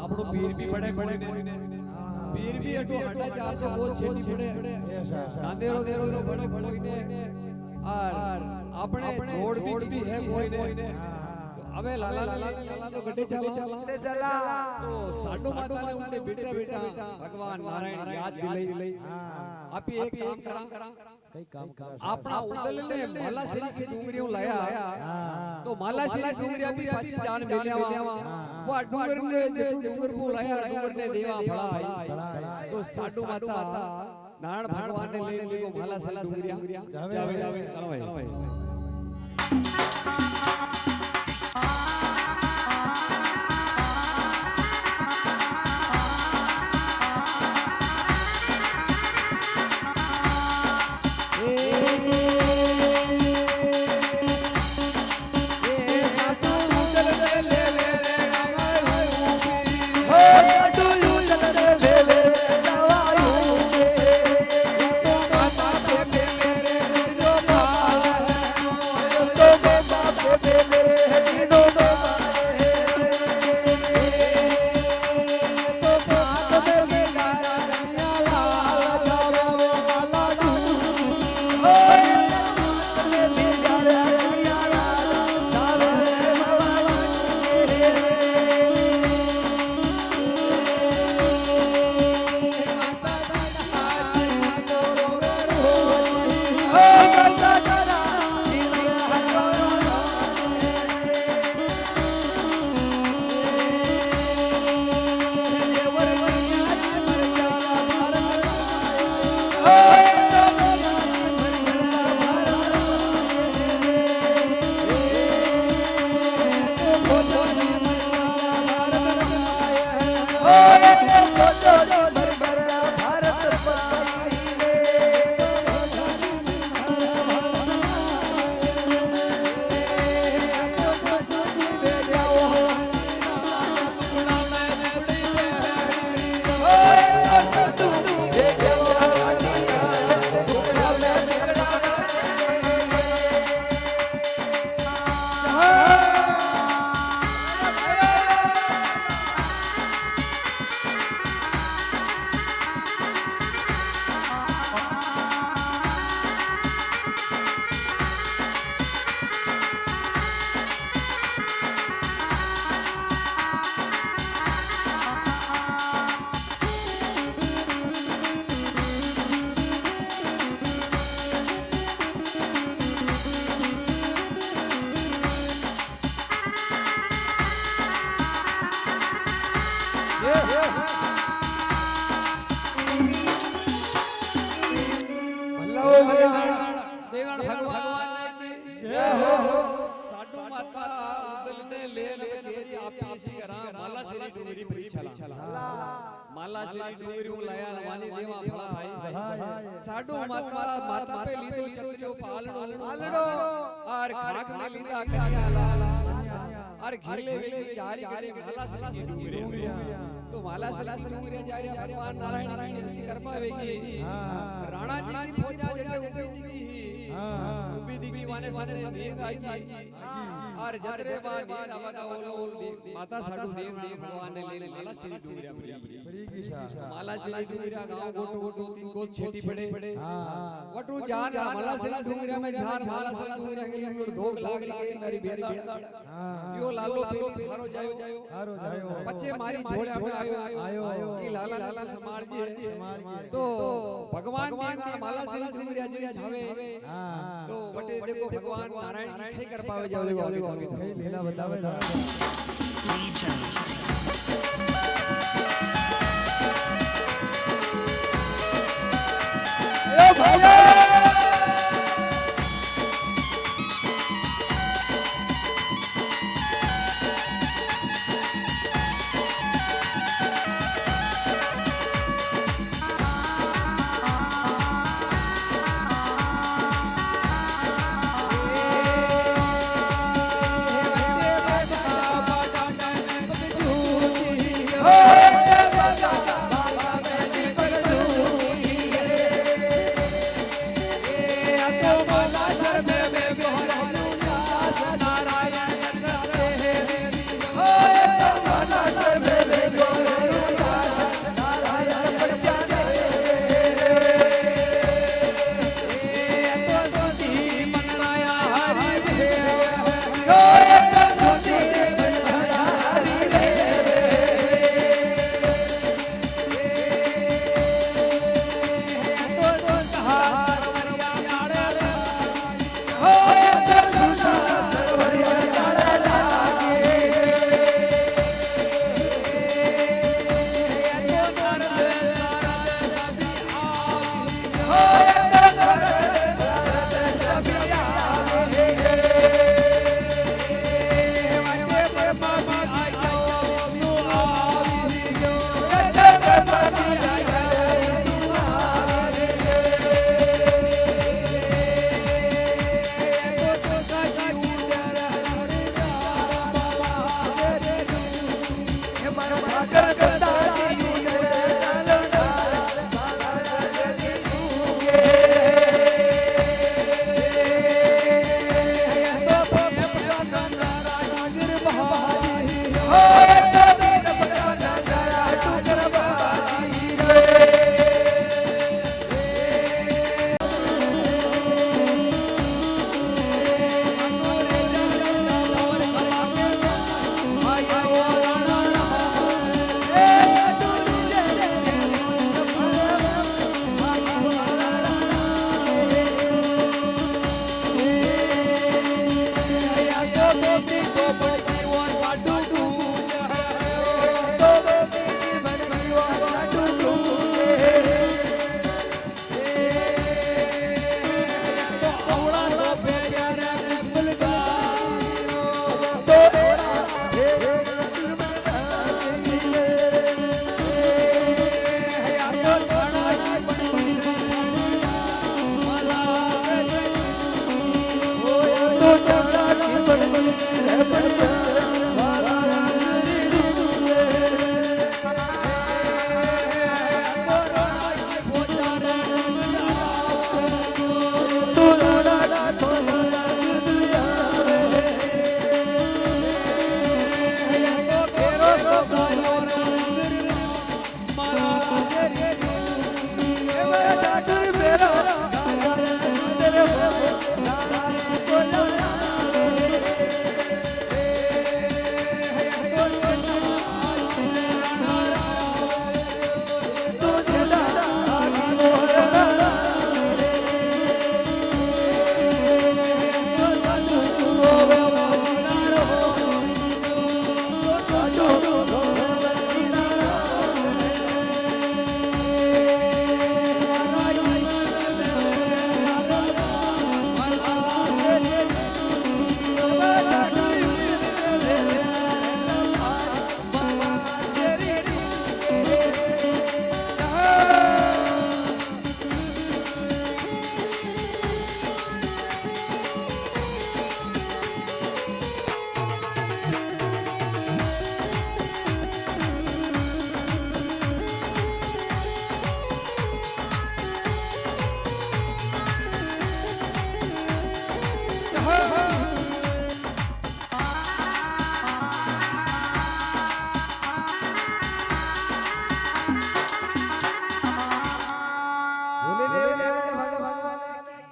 આપણો પીર બી બડે બડે પીર બી અટો હટા 400 વો છેટી પડે નાંદેરો દેરો બડે કોઈને આર આપણે જોડ બીટ भी है કોઈને હવે લાલા લાલા ચલા તો ગડે ચલા તો સાડો માતા ને ઉનકે બેટા બેટા ભગવાન નારાયણ યાદ દિલઈ આપી એક કામ કરા કઈ કામ કરા આપણા ઉદલ ને માલાશ્રી की डूंगरियों लाया तो मालाश्री डूंगरी આપી પાછી જાન મેલ્યાવા वो डूंगर ने जो डूंगर को लाया डूंगर ने देवा भला तो साडू माता नारायण भगवान ने ले लीगो मालाश्री डूंगरिया जावे चलो भाई मालाश्री डूंगरी लाया वाली देवा भला साडू माता माता पे लीधो चक्रो पालड़ो और खाक में लीधा कन्या लाल और घिले वेले चारी करे मालाश्री डूंगरी तो मालाश्री डूंगरी जारी भगवान नारायण की ऐसी कृपा वेगी राणा जी की फौजा जटे उभी दिगी वाने वाने नींद आई और जतरे बार नींद आवागा ओल माता साडू देव भगवान ने ले मालाश्री डूंगरी मालाश्री डूंगरिया गांव गोटो गोटो तीन को छेटी पड़े वटू जान मालाश्री डूंगरिया में जान मालाश्री डूंगरिया के लिए धोख लाग के मेरी बेटा यो लालो पेरी हारो जायो बच्चे मारी झोड़ा में आयो ई लाला लाला समाल जी तो भगवान देव मालाश्री डूंगरिया जी जावे तो वटे देखो भगवान नारायण जी खई कर पावे जाओ देखो लीला बतावे भैया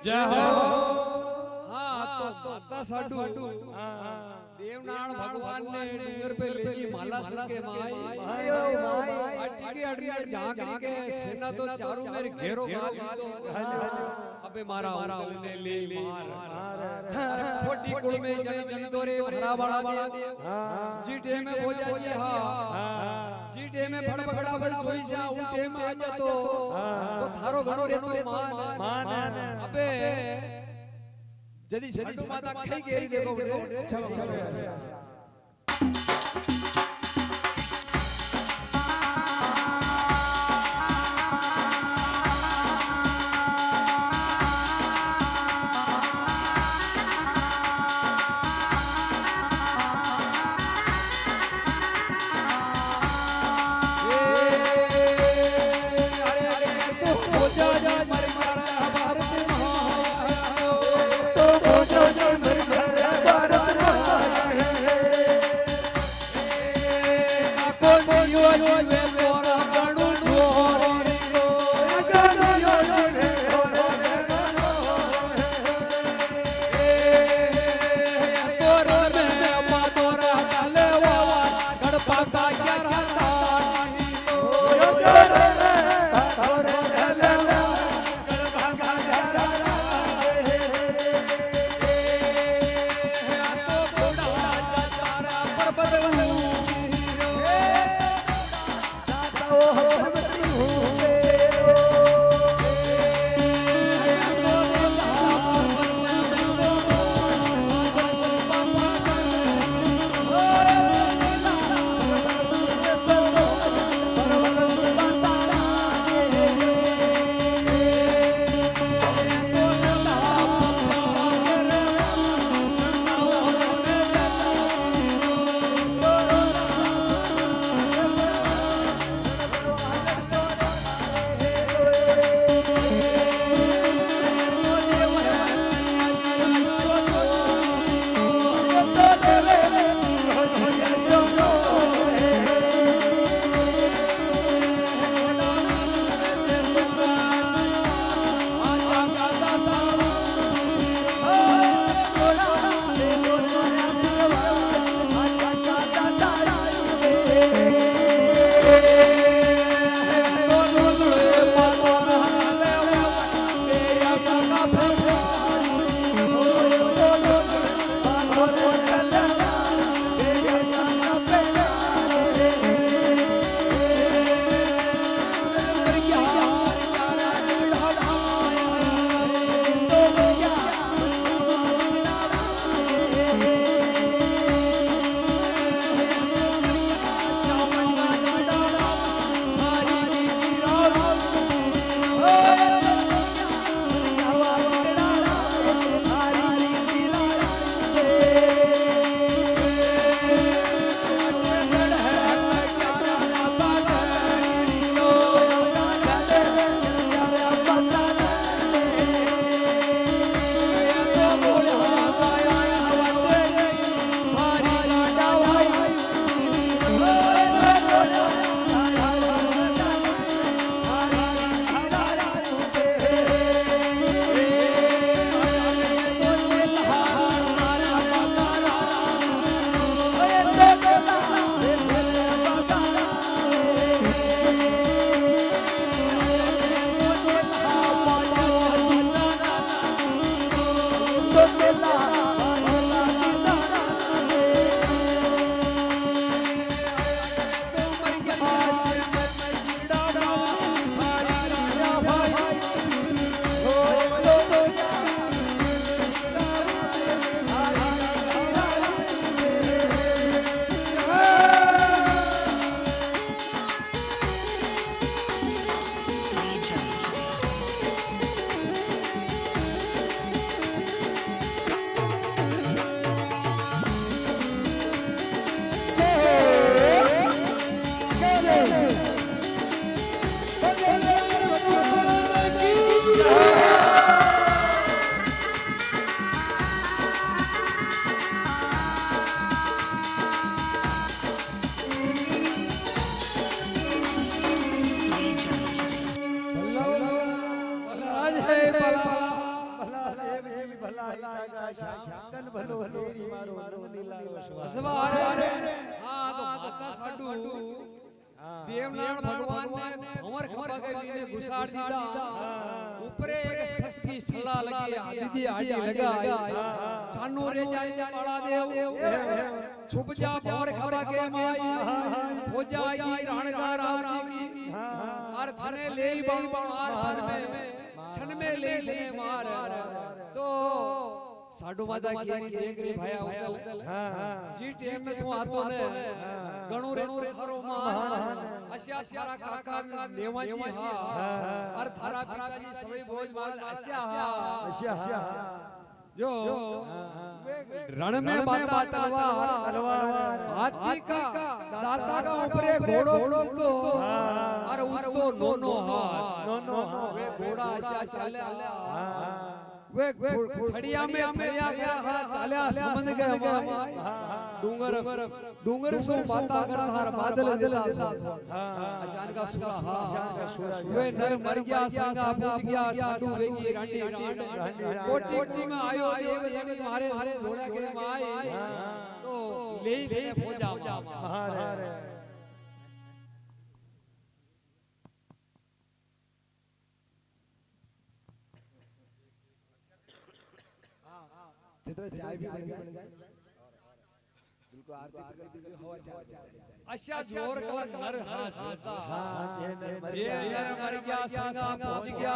जय हो हाँ तो माता साडू देवनारायण भगवान ने डूंगर पे लेजी माला सर के माई अटी के अड़ी झांकरी के सेना तो चारों मेरे घेरो गाल दो अबे मारा उंगल ने ले मार खोटी कुल में जन जन दोरे भरा बड़ा दे जीटे में भोजा जी हां जीटे में फड़ पकड़ा बल जोई सा उठे में आ जा तो थारो घणो रे तो मान अबे जदी साडू माता खई गेरी देखो चलो चलो અસવારે હા તો માતા સાડુ દેવનારાયણ ભગવાન ને ભંવર ખંભા કરીને ઘુસાડ દીધા ઉપરે એક શક્તિ સલ્લા લગી દીદી આડી લગાઈ છાનો રે જાય બાળા દેવ છુપ જા ભંવર ખંભા કે માઈ હો જાઈ રાણકા રાવજી આર થને લેઈ બાણુ માર છન में ले ले मार तो साडू माता केरी देख रे भाया उदल जी टाइम में तू आतो ने गणो रे थारो मान अस्या सारा काका देवाजी हा और थारा पिताजी सभी भोज महाराज अस्या जो रण में बाता तलवार हाथी का दाता का ऊपरे घोड़ो तो और उतो दोनों हाथ वे घोड़ा ऐसा चले वे खड़िया में खड़िया गया हाथ चला समझ गए डूंगर सो बाता कर थार बादल दिला अशान का सुरा हा वे नर मर गया संगा पूछ गया साधु वेगी रांडी कोटी कोटी में आयो देव धनी मारे जोड़ा के माई तो ले भोजा महारे तो चाय भी बन जाए बिल्कुल आरती कर दीजिए हवा चाय अच्छा जोर कर नर हाथ जोता जे नर मर गया संगा पहुंच गया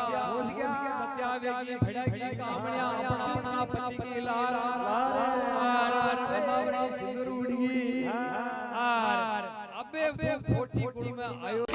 सत्यावेगी भड़की कामणिया अपना अपना पति की लार आर बावरी सिंदूर उड़गी आर अबे तो छोटी कुड़ी में आयो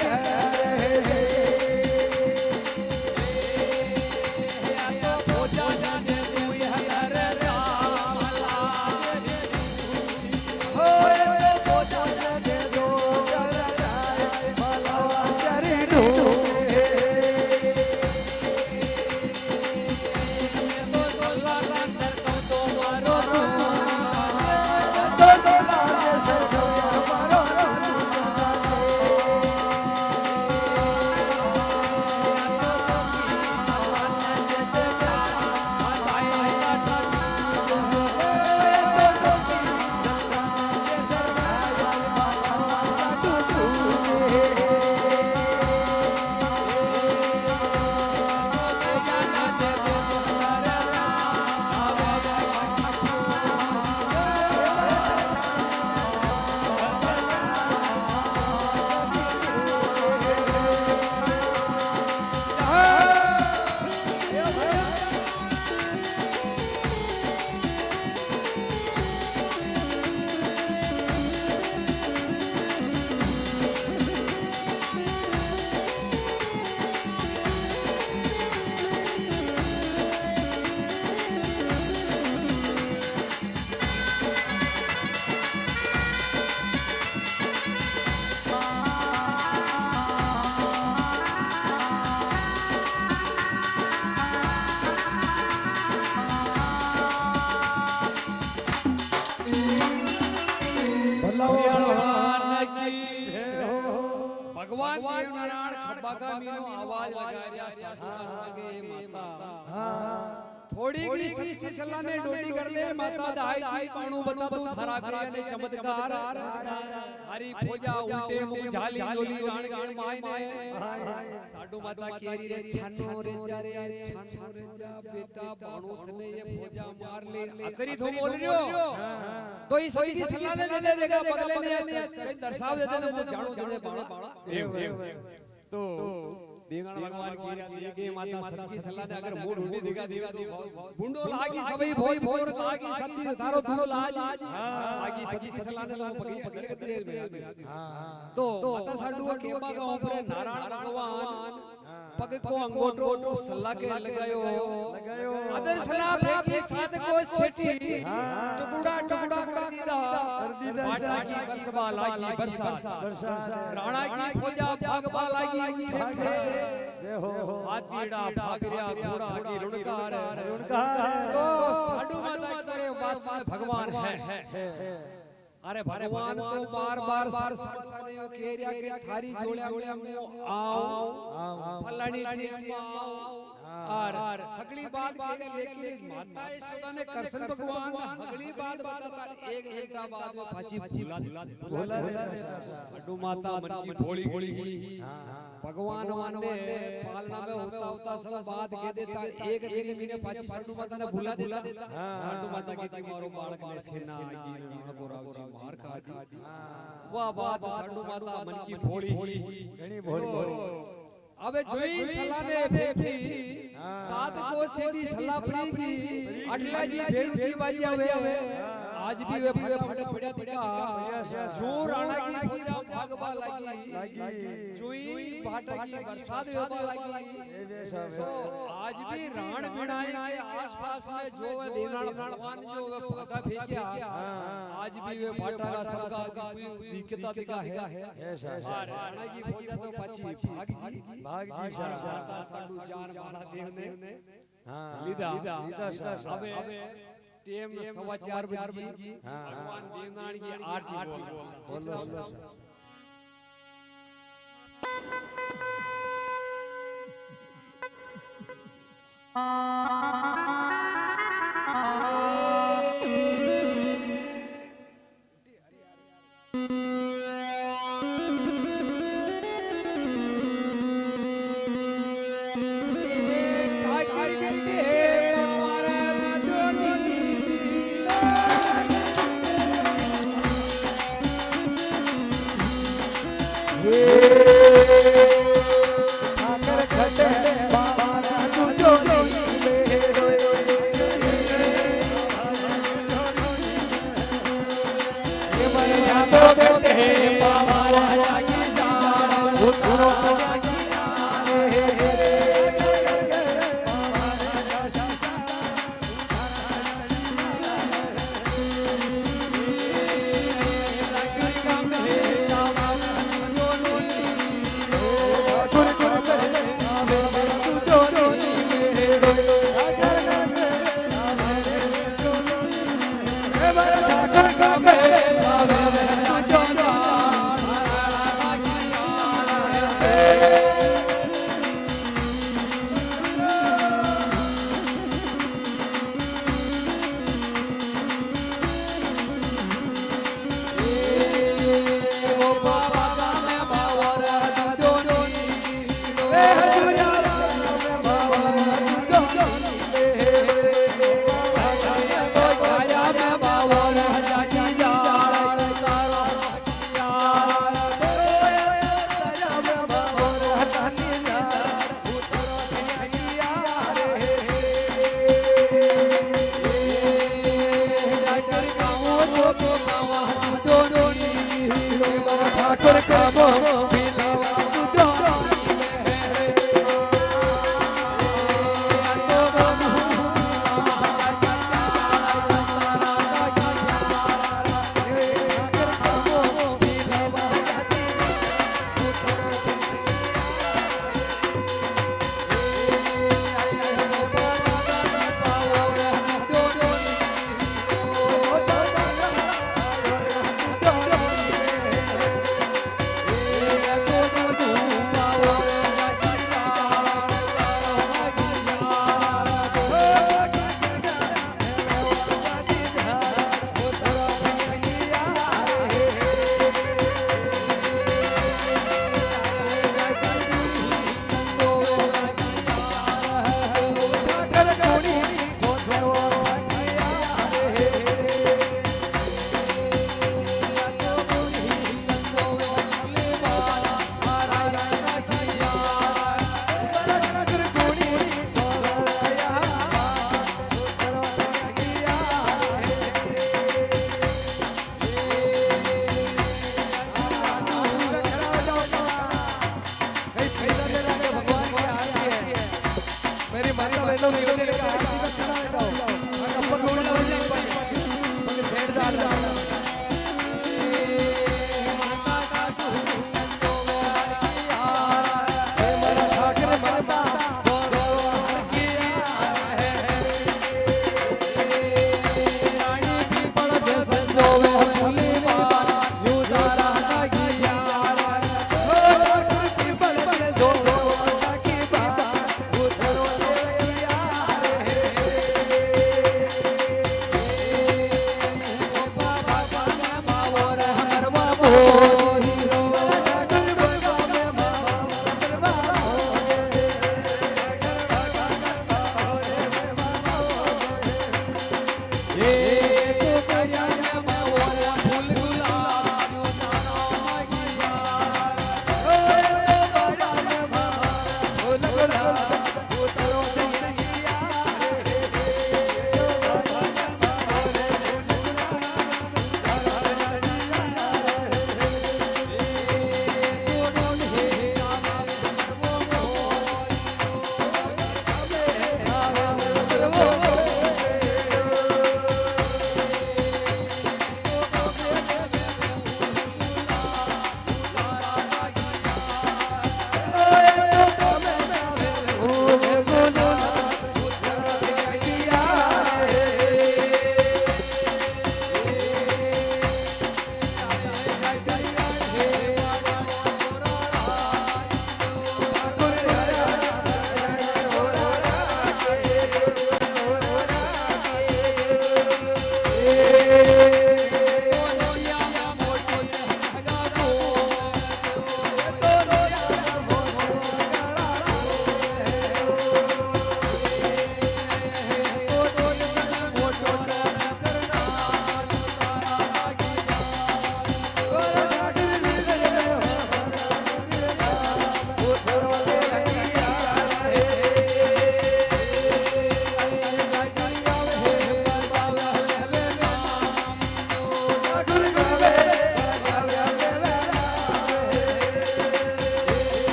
भगवान देवनारायण खंबागामी नो आवाज लगाया सासुराल के माता थोड़ी की सच्ची सलाह ने डोडी कर ले माता दाई की पाणू बता दू थारा करे ने चमत्कार हरी पूजा उल्टे मुख झाली लोली राण के माई ने साडू माता केरी रे छानो रे जा बेटा पाणू थने ये पूजा मार ले अकरी थो बोल रियो तो ई सच्ची सलाह ने दे देगा पगले ने कई दर्शाव दे दे तो जानो जने बाड़ा तो देगाण भगवान की के माता सच्ची सल्ला ने अगर मूड ढूंढी देगा देगा तो बुंडो लागी सबई भोज भोर लागी सच्ची तारो दुनो लाज लागी सच्ची सल्ला ने लोग पकड़ के तेरे में तो माता साडू के बागा ऊपर नारायण भगवान पग को अंगोटो सल्ला के लगायो अदर सल्ला फेंकी साथ को छेटी टुकड़ा टुकड़ा कर दीदा माटा की बरसबा लागी बरसा राणा की फौजा भागबा लागी हाथीड़ा भागरिया घोड़ा की रुणकार तो साडू माता करे वास्तव में भगवान है अरे भगवान तो बार-बार बताने हो केरिया के थारी जोड़िया में आओ फलानी टीम आओ और अगली बात कहने लेकिन माता यशोदा ने कृष्ण भगवान ने अगली बात बताता एक घंटा बाद में पाची भूला साडू माता मन की भोली भोली भगवान ने पालना में होता सब बात कह देता एक दिन महीने पाची साडू माता ने भूला देता साडू माता कहती मारो बालक ने सेना आगी रण गोराव जी मार काटी वाह बात साडू माता मन की भोली घणी भोली अबे जोई सलाह ने भेटी सात को सीधी सलाह पड़ेगी अटला जी भेरू की बाजी आवे आज भी वे फटाफट पड़ा दिखा जो राणा की पूजा भागवा लगी जोई भाटा की बरसात होने लगी तो आज भी राण बिनाई के आसपास में जो वे देनाल भगवान जो वे भाटा फेंकिया आज भी वे भाटा का सबका दिखता दिखा है राणा की पूजा तो पछी भाग माता साडू जान वाला देव ने लीधा अबे टेम 4:15 बजे भगवान देवनारायण की आरती बोलो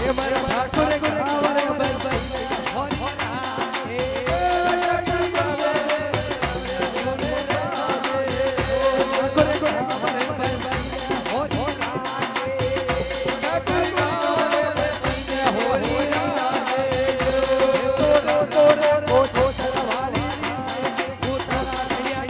हे मारा ठाकुर गावे बरबैया होरी राधे ठाकुर गावे बरबैया होरी राधे ठाकुर गावे बरबैया होरी राधे तोरे कोठो सरवारी उतरा दिया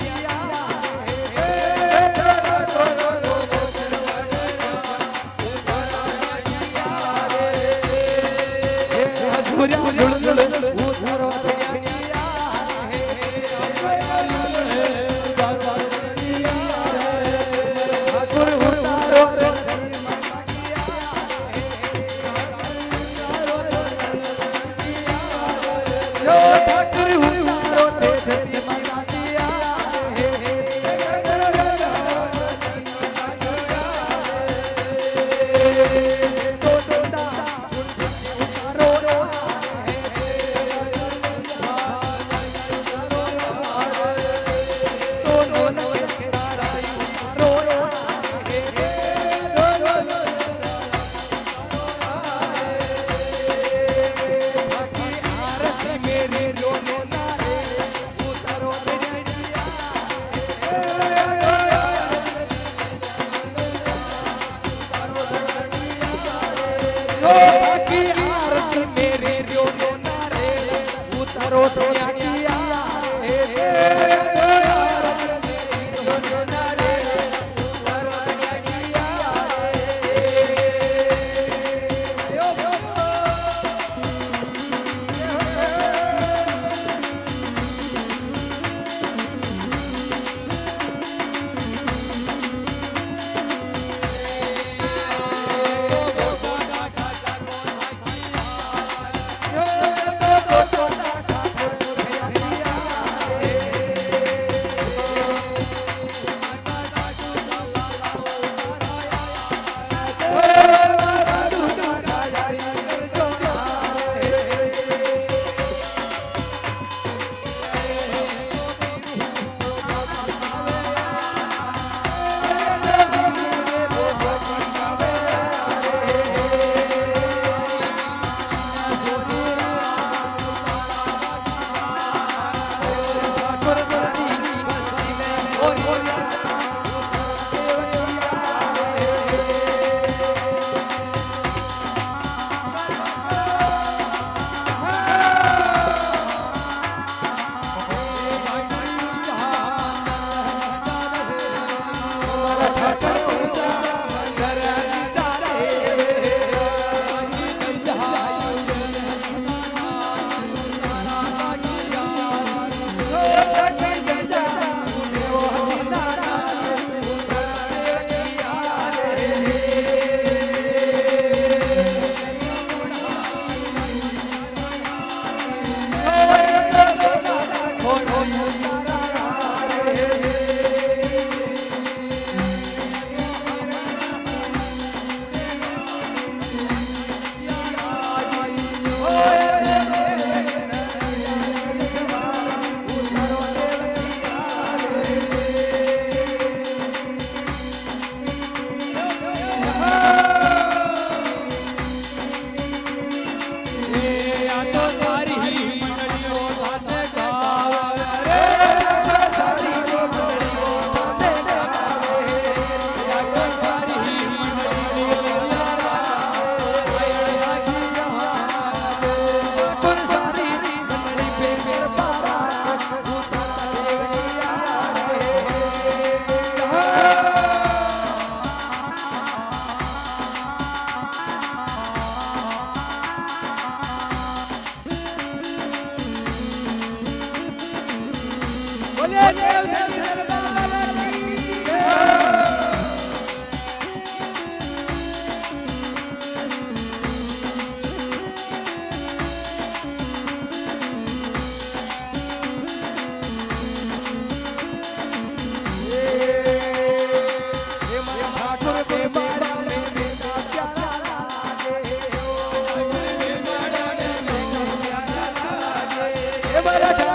Bye.